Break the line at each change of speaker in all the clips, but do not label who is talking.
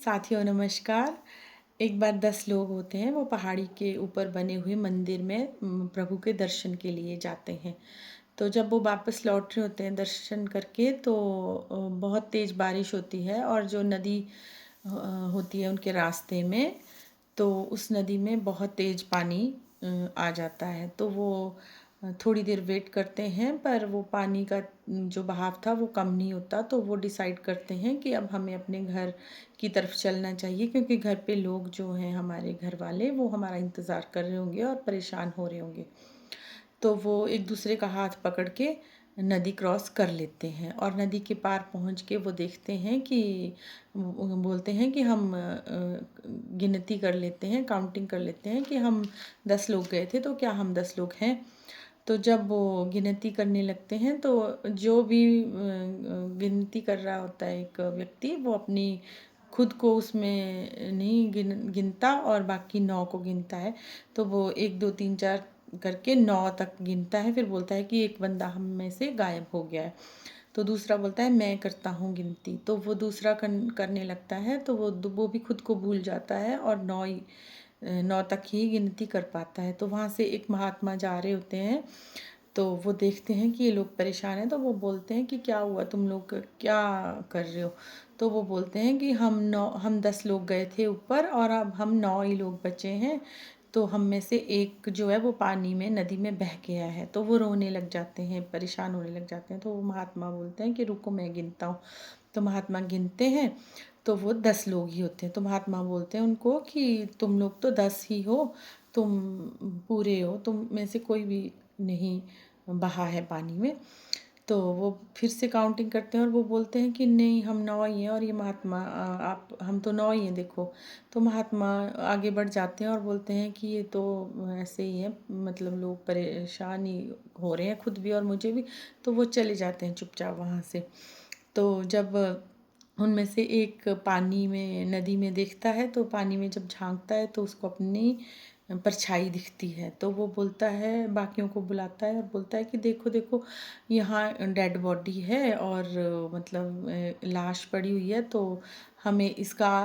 साथियों नमस्कार। एक बार 10 लोग होते हैं, वो पहाड़ी के ऊपर बने हुए मंदिर में प्रभु के दर्शन के लिए जाते हैं। तो जब वो वापस लौट रहे होते हैं दर्शन करके, तो बहुत तेज़ बारिश होती है और जो नदी होती है उनके रास्ते में, तो उस नदी में बहुत तेज़ पानी आ जाता है। तो वो थोड़ी देर वेट करते हैं, पर वो पानी का जो बहाव था वो कम नहीं होता। तो वो डिसाइड करते हैं कि अब हमें अपने घर की तरफ चलना चाहिए, क्योंकि घर पे लोग जो हैं हमारे घर वाले, वो हमारा इंतज़ार कर रहे होंगे और परेशान हो रहे होंगे। तो वो एक दूसरे का हाथ पकड़ के नदी क्रॉस कर लेते हैं और नदी के पार पहुंच के वो देखते हैं कि बोलते हैं कि हम गिनती कर लेते हैं, काउंटिंग कर लेते हैं कि हम 10 लोग गए थे, तो क्या हम 10 लोग हैं। तो जब वो गिनती करने लगते हैं, तो जो भी गिनती कर रहा होता है एक व्यक्ति, वो अपनी खुद को उसमें नहीं गिनता और बाकी 9 को गिनता है। तो वो 1 2 3 4 करके 9 तक गिनता है, फिर बोलता है कि एक बंदा हम में से गायब हो गया है। तो दूसरा बोलता है मैं करता हूँ गिनती। तो वो दूसरा करने लगता है, तो वो भी खुद को भूल जाता है और 9 तक ही गिनती कर पाता है। तो वहाँ से एक महात्मा जा रहे होते हैं, तो वो देखते हैं कि ये लोग परेशान हैं। तो वो बोलते हैं कि क्या हुआ, तुम लोग क्या कर रहे हो। तो वो बोलते हैं कि हम 10 लोग गए थे ऊपर और अब हम 9 ही लोग बचे हैं। तो हम में से एक जो है वो पानी में नदी में बह गया है। तो वो रोने लग जाते हैं, परेशान होने लग जाते हैं। तो वो महात्मा बोलते हैं कि रुको मैं गिनता हूँ। तो महात्मा गिनते हैं, तो वो 10 लोग ही होते हैं। तो महात्मा बोलते हैं उनको कि तुम लोग तो 10 ही हो, तुम पूरे हो, तुम में से कोई भी नहीं बहा है पानी में। तो वो फिर से काउंटिंग करते हैं और वो बोलते हैं कि नहीं, हम 9 ही हैं। और ये महात्मा आप हम तो 9 ही हैं देखो। तो महात्मा आगे बढ़ जाते हैं और बोलते हैं कि ये तो ऐसे ही है, मतलब लोग परेशान ही हो रहे हैं, खुद भी और मुझे भी। तो वो चले जाते हैं चुपचाप वहाँ से। तो जब उनमें से एक पानी में नदी में देखता है, तो पानी में जब झांकता है तो उसको अपनी परछाई दिखती है। तो वो बोलता है, बाकियों को बुलाता है और बोलता है कि देखो देखो, यहाँ डेड बॉडी है और मतलब लाश पड़ी हुई है। तो हमें इसका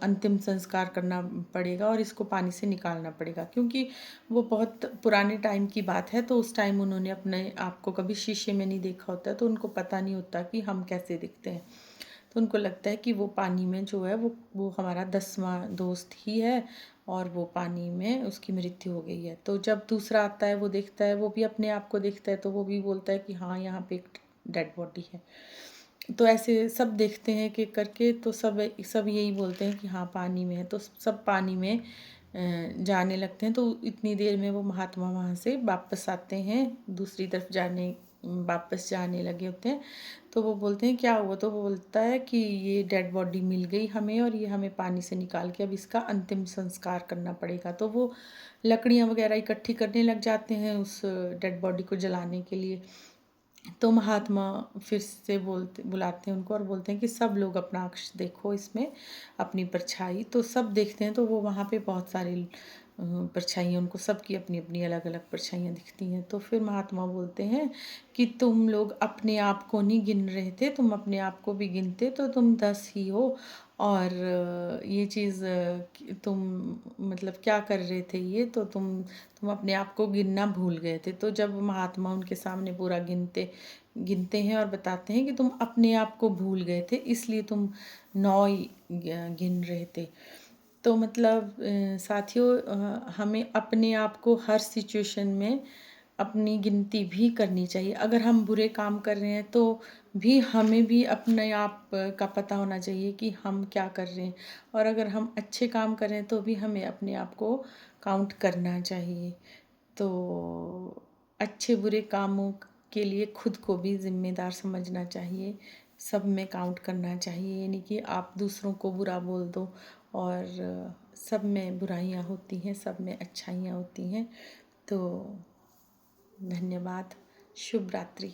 अंतिम संस्कार करना पड़ेगा और इसको पानी से निकालना पड़ेगा, क्योंकि वो बहुत पुराने टाइम की बात है। तो उस टाइम उन्होंने अपने आप को कभी शीशे में नहीं देखा होता, तो उनको पता नहीं होता कि हम कैसे दिखते हैं। तो उनको लगता है कि वो पानी में जो है वो हमारा 10वां दोस्त ही है और वो पानी में उसकी मृत्यु हो गई है। तो जब दूसरा आता है, वो देखता है, वो भी अपने आप को देखता है, तो वो भी बोलता है कि हाँ, यहाँ पे एक डेड बॉडी है। तो ऐसे सब देखते हैं कि करके, तो सब सब यही बोलते हैं कि हाँ पानी में है। तो सब पानी में जाने लगते हैं। तो इतनी देर में वो महात्मा वहाँ से वापस आते हैं, दूसरी तरफ वापस जाने लगे होते हैं। तो वो बोलते हैं क्या हुआ। तो वो बोलता है कि ये डेड बॉडी मिल गई हमें और ये हमें पानी से निकाल के अब इसका अंतिम संस्कार करना पड़ेगा। तो वो लकड़ियाँ वगैरह इकट्ठी करने लग जाते हैं उस डेड बॉडी को जलाने के लिए। तो महात्मा फिर से बुलाते हैं उनको और बोलते हैं कि सब लोग अपना अक्ष देखो, इसमें अपनी परछाई। तो सब देखते हैं, तो वो वहाँ पे बहुत सारी परछाइयाँ, उनको सबकी अपनी अपनी अलग अलग परछाइयाँ दिखती हैं। तो फिर महात्मा बोलते हैं कि तुम लोग अपने आप को नहीं गिन रहे थे, तुम अपने आप को भी गिनते तो तुम 10 ही हो। और ये चीज़ तुम मतलब क्या कर रहे थे, ये तो तुम अपने आप को गिनना भूल गए थे। तो जब महात्मा उनके सामने पूरा गिनते हैं और बताते हैं कि तुम अपने आप को भूल गए थे, इसलिए तुम 9 ही गिन रहे थे। तो मतलब साथियों, हमें अपने आप को हर सिचुएशन में अपनी गिनती भी करनी चाहिए। अगर हम बुरे काम कर रहे हैं, तो भी हमें भी अपने आप का पता होना चाहिए कि हम क्या कर रहे हैं। और अगर हम अच्छे काम कर रहे हैं, तो भी हमें अपने आप को काउंट करना चाहिए। तो अच्छे बुरे कामों के लिए खुद को भी ज़िम्मेदार समझना चाहिए, सब में काउंट करना चाहिए। यानी कि आप दूसरों को बुरा बोल दो, और सब में बुराइयां होती हैं, सब में अच्छाइयाँ होती हैं। तो धन्यवाद, शुभ रात्रि।